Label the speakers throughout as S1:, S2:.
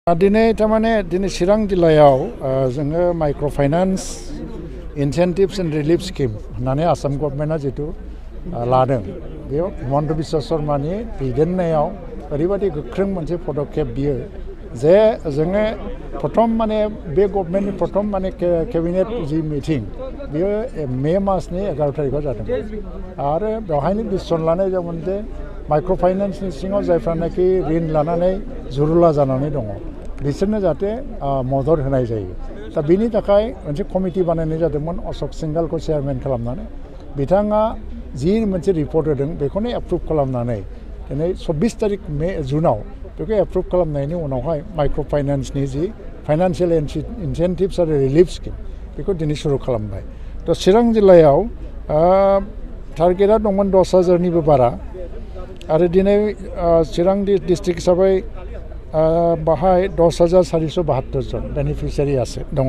S1: दिनै तारमाने दिनै चिरां जिल्लायाव जोङो micro' finance incentives and relief scheme होननानै आसाम गभर्नमेन्टआ जितु लादों बेयाव हिमन्त बिश्व शर्मानि दैदेननायाव ओरैबायदि गोख्रों मोनसे पदक्षेप बियो जे जोङो प्रथम माने बे गभर्नमेन्टनि प्रथम माने केबिनेट जि मिटिं बियो मे मासनि 11 तारिखआव जादों आरो बेवहायनो डिसिसन लानाय जादोंमोन जे माइक्र' फाइनान्सनि सिङाव जायफ्रानाखि ऋण लानानै जुरुला जानानै दङ बिसोरनो जाहाथे मदद होनाय जायो दा बिनि थाखाय मोनसे कमिटि बानायनाय जादोंमोन अशोक सिंघालखौ चेयारमेन खालामनानै बिथाङा जि मोनसे रिपर्ट होदों बेखौनो एप्रुभ खालामनानै दिनै 24 तारिख जुनाव बेखौ एप्रुभ खालामनायनि उनावहाय माइक्र' फाइनान्सनि जि फाइनान्सियेल इनसेन्टिभ्स आरो रिलिफ स्किम बेखौ दिनै सुरु खालामबाय दा चिरां जिल्लायाव टारगेटआ दंमोन 10,000निबो बारा आरो दिनै चिरां डिस्ट्रिक्ट हिसाबै बाहाय 10,472 जन बेनिफिसियारि दङ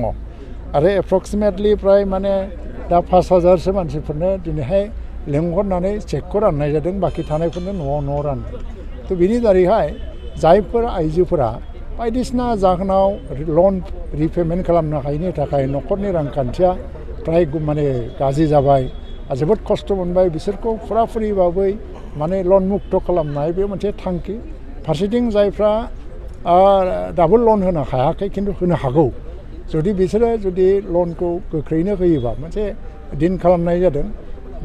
S1: आरो एप्रक्सिमेटलि प्राय माने दा 5,000सो मानसिफोरनो दिनैहाय लेंहरनानै चेकखौ राननाय जादों बाखि थानायफोरनो न'आव रानदों थ' बिनि दारैहाय जायफोर आइजोफोरा बायदिसिना जाहोनाव लन रिपेमेन्ट खालामनो हायैनि थाखाय न'खरनि रांखान्थिया प्राय माने गाज्रि जाबाय आरो जोबोद खस्थ' मोनबाय बिसोरखौ फुराफुरिबाबै माने लन मुक्त खालामनाय बे मोनसे थांखि फारसेथिं जायफ्रा दाबो लन होनो हायाखै खिन्थु होनो हागौ जुदि बिसोरो जुदि लनखौ गोख्रैनो होयोबा मोनसे दिन खालामनाय जादों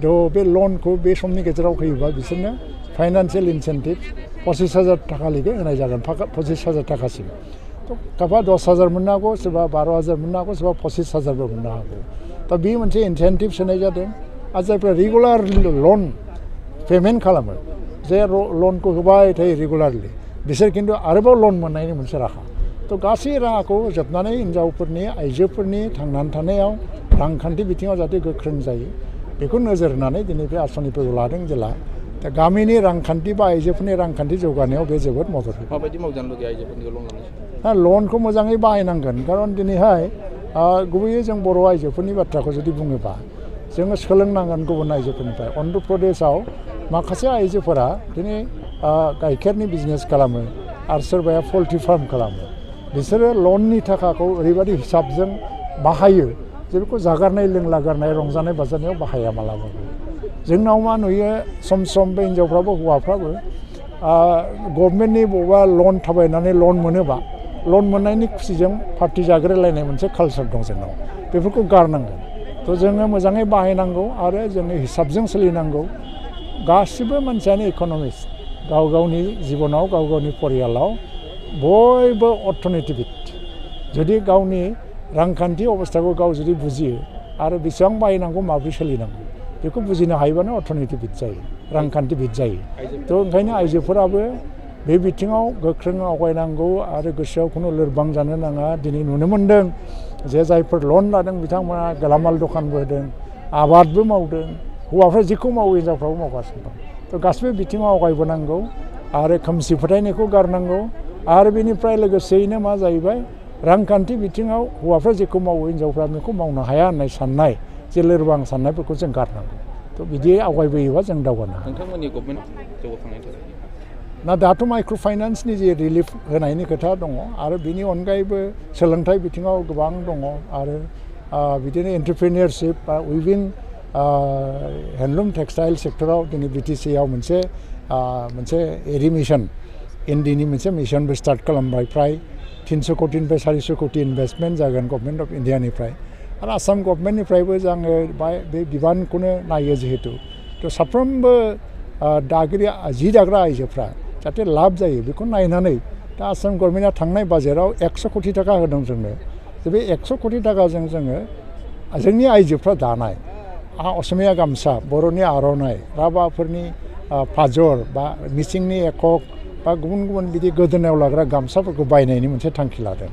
S1: थ' बे लनखौ बे समनि गेजेराव होयोबा बिसोरनो फाइनान्सियेल इनसेन्टिभ 25,000 थाखा लागै होनाय जागोन 25,000 थाखासिम थ' खायफा 10,000 मोननो हागौ सोरबा 12,000 मोननो हागौ सोरबा 25,000बो मोननो हागौ दा बे मोनसे इनसेन्टिभ्स होनाय जादों आरो जायफ्रा रेगुलार लन पेमेन्ट खालामो जे लनखौ होबाय थायो रेगुलारलि बिसोर खिन्थु आरोबाव लन मोननायनि मोनसे राहा थ' गासै राहाखौ जोबनानै हिनजावफोरनि आइजोफोरनि थांनानै थानायाव रांखान्थि बिथिङाव जाहाथे गोख्रों जायो बेखौ नोजोर होनानै दिनै बे आसनिफोरखौ लादों जेला दा गामिनि रांखान्थि बा आइजोफोरनि रांखान्थि जौगानायाव बे जोबोद मदद होयो
S2: माबायदि मावजानो लुगैयो आइजोफोरनि लन लानाय
S1: लनखौ मोजाङै बाहायनांगोन खारन दिनैहाय गुबैयै जों बर' आइजोफोरनि बाथ्राखौ जुदि बुङोबा जोङो सोलोंनांगोन गुबुन आइजोफोरनिफ्राय अन्ध्र प्रदेशआव माखासे आइजोफोरा दिनै गाइखेरनि बिजनेस खालामो आरो सोरबाया पल्ट्रि फार्म खालामो बिसोरो लननि थाखाखौ ओरैबायदि हिसाबजों बाहायो जे बेखौ जागारनाय लोंलागारनाय रंजानाय बाजानायाव बाहाया मालाबाबो जोंनाव मा नुयो सम बे हिनजावफ्राबो हौवाफ्राबो गभर्नमेन्टनि बबेबा लन थाबायनानै लन मोनोबा लन मोननायनि खुसिजों पार्टि जाग्रायलायनाय मोनसे कालचार दं जोंनाव बेफोरखौ गारनांगोन थ' जोङो मोजाङै बाहायनांगौ आरो जोङो हिसाबजों सोलिनांगौ गासिबो मानसियानो इक'नमिस्ट गाव गावनि जिबनाव गाव गावनि परियालाव बयबो अर्थनितिबिद जुदि गावनि रांखान्थि अबस्थाखौ गाव जुदि बुजियो आरो बेसेबां बाहायनांगौ माबोरै सोलिनांगौ बेखौ बुजिनो हायोबानो अर्थनितिबिद जायो रांखान्थिबिद जायो थ' ओंखायनो आइजोफोराबो बे बिथिङाव गोख्रों आवगायनांगौ आरो गोसोआव खुनु लोरबां जानो नाङा दिनै नुनो मोन्दों जे जायफोर लन लादों बिथांमोना गेलामाल दखानबो होदों आबादबो मावदों हौवाफ्रा जेखौ मावो हिनजावफ्राबो मावगासिनो दं थ' गासिबो बिथिङाव आवगायबोनांगौ आरो खोमसि फोथायनायखौ गारनांगौ आरो बेनिफ्राय लोगोसेयैनो मा जाहैबाय रांखान्थि बिथिङाव हौवाफ्रा जेखौ मावो हिनजावफ्रा बेखौ मावनो हाया होननाय साननाय जे लोरबां साननायफोरखौ जों गारनांगौ थ' बिदि आवगायबोयोबा जों दावगानो हायो
S2: नोंथांमोननि गभर्नमेन्ट जौगाखांनायनि थाखाय
S1: ना दाथ' माइक्र' फाइनान्सनि जे रिलिफ होनायनि खोथा दङ आरो बिनि अनगायैबो सोलोंथाइ बिथिङाव गोबां दङ आरो बिदिनो एन्टारप्रेनियरशिप बा उइभिं हेन्डलुम टेक्सटाइल सेक्टराव दिनै बिटिसिआव मोनसे एरि मिशन इन्डिनि मोनसे मिशनबो स्टार्ट खालामबाय फ्राय 300 कोटिनिफ्राय 400 कोटि इनभेस्टमेन्ट जागोन गभर्नमेन्ट अफ इन्डियानिफ्राय आरो आसाम गभर्नमेन्टनिफ्रायबो जोङो बे बिबानखौनो नायो जिहेतु थ' साफ्रोमबो जि दाग्रा आइजोफ्रा जाहाथे लाब जायो बेखौ नायनानै दा आसाम गभर्नमेन्टआ थांनाय बाजेटआव 100 कोटि थाखा होदों जोंनो जे बे 100 कोटि थाखाजों जोङो जोंनि आइजोफ्रा दानाय असमिया गामसा बर'नि आर'नाइ राभाफोरनि फाजर बा मिसिंनि एकक बा गुबुन गुबुन बिदि गोदोनायाव लाग्रा गामसाफोरखौ बायनायनि मोनसे थांखि लादों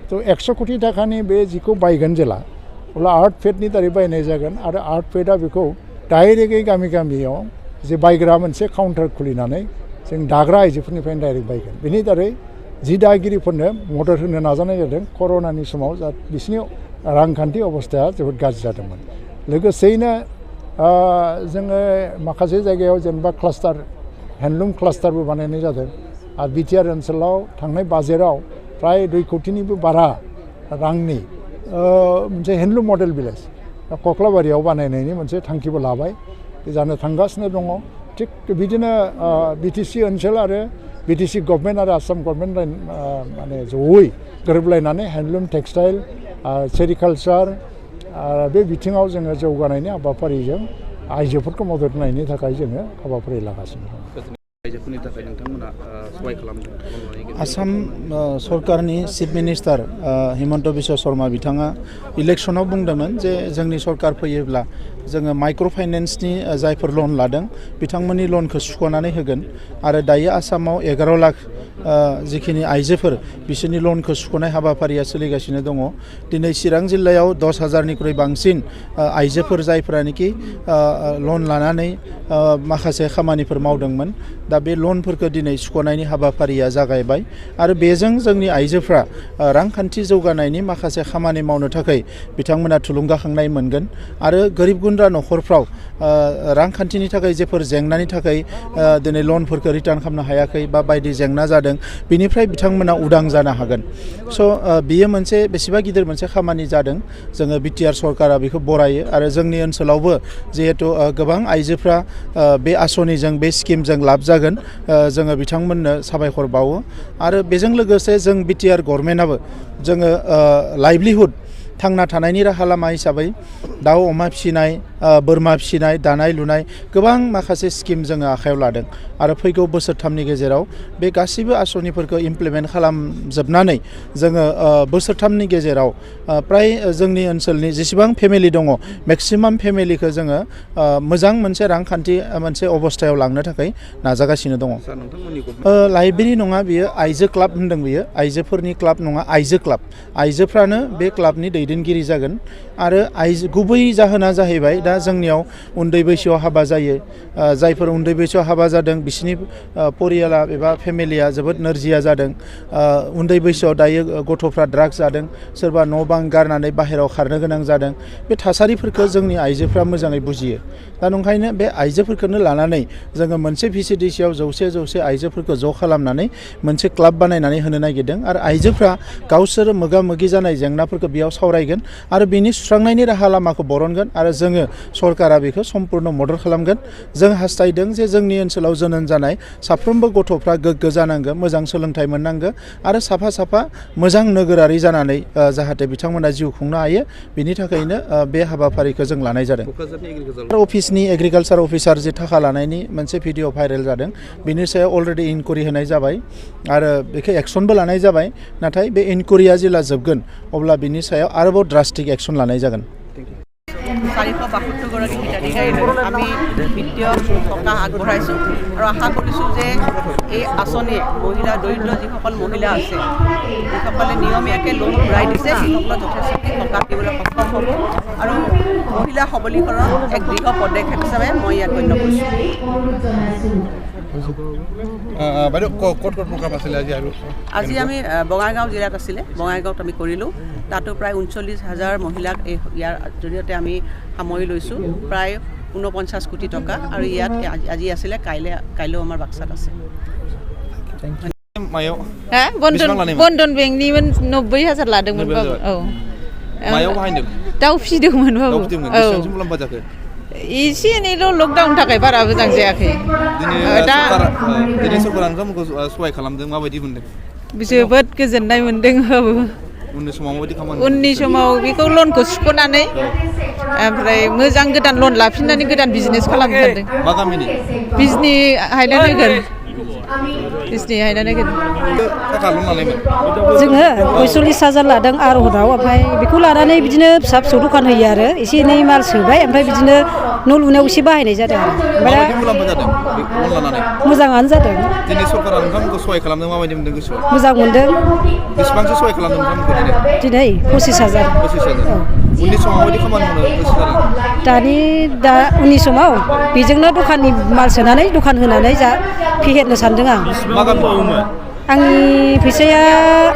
S1: थ' 100 कोटि थाखानि बे जिखौ बायगोन जेला अब्ला आर्ट फेडनि दारै बायनाय जागोन आरो आर्ट फेडआ बेखौ डाइरेक्टयै गामियाव जे बायग्रा मोनसे काउन्टार खुलिनानै जों दाग्रा आइजोफोरनिफ्रायनो डाइरेक्ट बायगोन बेनि दारै जि दागिरिफोरनो मदद होनो नाजानाय जादों कर'नानि समाव बिसोरनि रांखान्थि अबस्थाया जोबोद गाज्रि जादोंमोन लोगोसेयैनो जोङो माखासे जायगायाव जेनेबा क्लास्टार हेन्डलुम क्लास्टारबो बानायनाय जादों आरो बिटिआर ओनसोलाव थांनाय बाजेटआव फ्राय 2 कोटिनिबो बारा रांनि मोनसे हेन्डलुम मडेल भिलेज कक्लाबारियाव बानायनायनि मोनसे थांखिबो लाबाय जानो थांगासिनो दङ थिग बिदिनो बिटिसि ओनसोल आरो बिटिसि गभर्नमेन्ट आरो आसाम गभर्नमेन्ट माने जयै गोरोबलायनानै हेन्डलुम टेक्सटाइल सेरिकालचार बे बिथिङाव जोङो जौगानायनि हाबाफारिजों आइजोफोरखौ मदद होनायनि थाखाय जोङो हाबाफारि लागासिनो दं
S2: आइजोफोरनि थाखाय नोंथांमोना सहाय खालामदों
S3: आसाम सरकारनि चिफ मिनिस्टार हिमन्त बिश्व शर्मा बिथाङा इलेक्सनाव बुंदोंमोन जे जोंनि सरकार फैयोब्ला जोङो माइक्र' फाइनेन्सनि जायफोर लन लादों बिथांमोननि लनखौ सुख'नानै होगोन आरो दायो आसामाव 11 लाख जिखिनि आइजोफोर बिसोरनि लनखौ सुख'नाय हाबाफारिया सोलिगासिनो दङ दिनै चिरां जिल्लायाव 10,000निख्रुइ बांसिन आइजोफोर जायफोरानोखि लन लानानै माखासे खामानिफोर मावदोंमोन दा बे लनफोरखौ दिनै सुख'नायनि हाबाफारिया जागायबाय आरो बेजों जोंनि आइजोफ्रा रांखान्थि जौगानायनि माखासे खामानि मावनो थाखाय बिथांमोना थुलुंगाखांनाय मोनगोन आरो गोरिब गुन्द्रा न'खरफ्राव रांखान्थिनि थाखाय जेफोर जेंनानि थाखाय दिनै लनफोरखौ रिटार्न खालामनो हायाखै बा बायदि जेंना जादों बिनिफ्राय बिथांमोना उदां जानो हागोन स' बियो मोनसे बेसेबा गिदिर मोनसे खामानि जादों जोङो बिटिआर सरकारा बेखौ बरायो आरो जोंनि ओनसोलावबो जिहेतु गोबां आइजोफ्रा बे आसनिजों बे स्किमजों लाब जागोन जोङो बिथांमोननो साबायखर बावो आरो बेजों लोगोसे जों बिटिआर गभर्नमेन्टआबो जोङो लाइभलिहुड थांना थानायनि राहा लामा हिसाबै दाउ अमा फिसिनाय बोरमा फिसिनाय दानाय लुनाय गोबां माखासे स्किम जोङो आखायाव लादों आरो फैगौ बोसोरथामनि गेजेराव बे गासैबो आसनिफोरखौ इमप्लिमेन्ट खालामजोबनानै जोङो बोसोरथामनि गेजेराव प्राय जोंनि ओनसोलनि जेसेबां फेमिलि दङ मेक्सिमाम फेमिलिखौ जोङो मोजां मोनसे रांखान्थि मोनसे अबस्थायाव लांनो थाखाय नाजागासिनो दङ लाइब्रेरि नङा बियो आइजो क्लाब होनदों बियो आइजोफोरनि क्लाब नङा आइजो क्लाब आइजोफ्रानो बे क्लाबनि दैदेनगिरि जागोन आरो गुबै जाहोना जाहैबाय दा जोंनियाव उन्दै बैसोआव हाबा जायो जायफोर उन्दै बैसोआव हाबा जादों बिसोरनि परियाला एबा फेमिलिया जोबोद नोरजिया जादों उन्दै बैसोआव दायो गथ'फ्रा ड्राग्स जादों सोरबा न' बां गारनानै बाहेरायाव खारनो गोनां जादों बे थासारिफोरखौ जोंनि आइजोफ्रा मोजाङै बुजियो दा नंखायनो बे आइजोफोरखौनो लानानै जोङो मोनसे भिसिडिसियाव 100 आइजोफोरखौ ज' खालामनानै मोनसे क्लाब बानायनानै होनो नागिरदों आरो आइजोफ्रा गावसोर मोगा मोगि जानाय जेंनाफोरखौ बेयाव सावरायगोन आरो बेनि सुस्रांनायनि राहा लामाखौ बरनगोन आरो जोङो सरकारा बेखौ सम्पुर्ण मदद खालामगोन जों हास्थायदों जे जोंनि ओनसोलाव जोनोम जानाय साफ्रोमबो गथ'फ्रा गोग्गो जानांगौ मोजां सोलोंथाइ मोननांगौ आरो साफा मोजां नोगोरारि जानानै जाहाथे बिथांमोना जिउ खुंनो हायो बिनि थाखायनो बे हाबाफारिखौ जों लानाय जादों अफिसनि एग्रिकालसार अफिसार जे थाखा लानायनि मोनसे भिडिअ भाइरेल जादों बिनि सायाव अलरेडि इनकुवेरि होनाय जाबाय आरो बेखौ एक्सनबो लानाय जाबाय नाथाय बे इनकुवेरिया जेब्ला जोबगोन अब्ला बिनि सायाव आरोबाव ड्रास्टिक एक्सन लानाय जागोन
S4: 462গৰাকী হিতাধিকাৰী আমি বিত্তীয় সকাহ আগবঢ়াইছোঁ আৰু আশা কৰিছোঁ যে এই আঁচনিয়ে মহিলা দৰিদ্ৰ যিসকল মহিলা আছে যিসকলে নিয়মীয়াকৈ লোন ঘূৰাই দিছে সেইসকলক যথেষ্টখিনি সকাহ দিবলৈ সক্ষম হ'ব আৰু মহিলা সবলীকৰণৰ এক দৃঢ় পদক্ষেপ হিচাপে মই ইয়াক গণ্য কৰিছোঁ আজি আমি বঙাইগাঁও জিলাত আছিলে বঙাইগাঁৱত আমি কৰিলোঁ তাতো প্ৰায় 39,000 মহিলাক ইয়াৰ জৰিয়তে আমি সামৰি লৈছোঁ প্ৰায় 49 কোটি টকা আৰু ইয়াত আজি আছিলে কাইলৈও আমাৰ বাক্সাত আছে
S5: बन्दन बेंकनिमोन 90,000 लादोंमोन बाबु औ
S2: मायाव बाहायदों
S5: दाउ फिसिदोंमोन बाबु
S2: औ बेसेबांसो मुलाम्फा जाखो
S5: एसे एनैल' लकडाउननि थाखाय बारा मोजां जायाखै
S2: दिनै सरकारा नोंथांमोनखौ सहाय खालामदों माबायदि मोनदों
S5: जोबोद गोजोननाय मोनदों बाबु
S2: उननि समाव माबायदि खामानि
S5: उननि समाव बेखौ लनखौ सुख'नानै ओमफ्राय मोजां गोदान लन लाफिननानै गोदान बिजनेस खालामनो सानदों
S2: मा गामिनि
S5: बिजनि हायना नोगोर बिजनि हायना नोगोर
S2: थाखा लन लानायमोन
S6: जोङो 45,000 लादों आर'हनाव ओमफ्राय बेखौ लानानै बिदिनो फिसा फिसौ दखान होयो आरो एसे एनै माल सोबाय ओमफ्राय बिदिनो न' लुनायाव एसे बाहायनाय जादों आरो
S2: माबायदि मुलाम्फा जादों लन लानानै
S6: मोजाङानो जादों
S2: दिनै सरकारा नोंथांमोनखौ सहाय खालामदों माबायदि मोनदों गोसोआव
S6: मोजां मोनदों
S2: बेसेबांसो सहाय खालामदों नोंथांमोनखौ
S6: दिनै 25,000
S2: उननि समाव माबायदि खामानि मावनो गोसो जादों
S6: दा उननि समाव बेजोंनो दखाननि माल सोनानै दखान होनानै फेहेरनो सानदों आं
S2: मा गामियाव
S6: आंनि फैसाया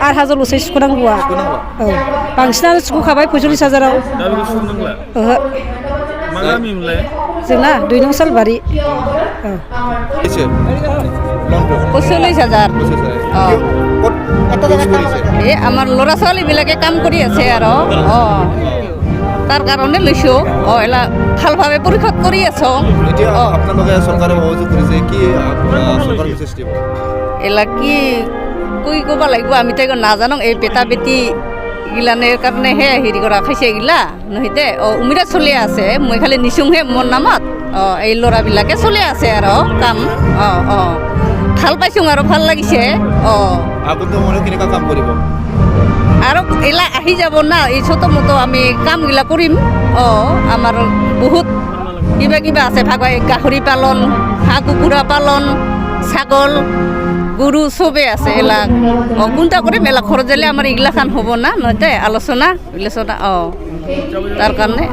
S6: 8,000ल'सै सुख'नांगौआ औ बांसिनानो सुख'खाबाय 45,000आव
S7: दा बेखौ सुख'नांला
S6: ओहो
S7: मा गामिमोनलाय
S6: जोंना 2 नं सालबारि औ
S5: 45,000
S2: ক'ত কোৰ্চ কৰিছে
S5: এই আমাৰ ল'ৰা ছোৱালীবিলাকে কাম কৰি আছে আৰু তাৰ কাৰণে লৈছোঁ এলা ভালভাৱে পৰীক্ষা কৰি আছোঁ
S2: এতিয়া আপোনালোকে চৰকাৰে সহযোগ কৰিছে কি চৰকাৰ মেছেজ দিব
S5: এলা কি ক'ব লাগিব আমি তাইক নাজানো এই বেটা বেটি গিলানের কাৰণেহে হেৰি কৰা খাইছে এইগিলা নহয়তে উমিৰা চলি আছে মই খালি নিচুংহে মোৰ নামত এই ল'ৰাবিলাকে চলি আছে আৰু কাম ভাল পাইছোঁ আৰু ভাল লাগিছে
S2: আগতে মনে কেনেকুৱা কাম কৰিব
S5: আৰু এলা আহি যাব না এই ছোট মটো আমি কামগিলা কৰিম আমাৰ বহুত কিবা আছে ভাগ গাহৰি পালন হাঁহ কুকুৰা পালন ছাগল গৰু চবে আছে এলা কোনটা কৰিম এলা ঘৰত যালে আমাৰ এইগিলাখান হ'ব না নহয়তে আলোচনা তাৰ কাৰণে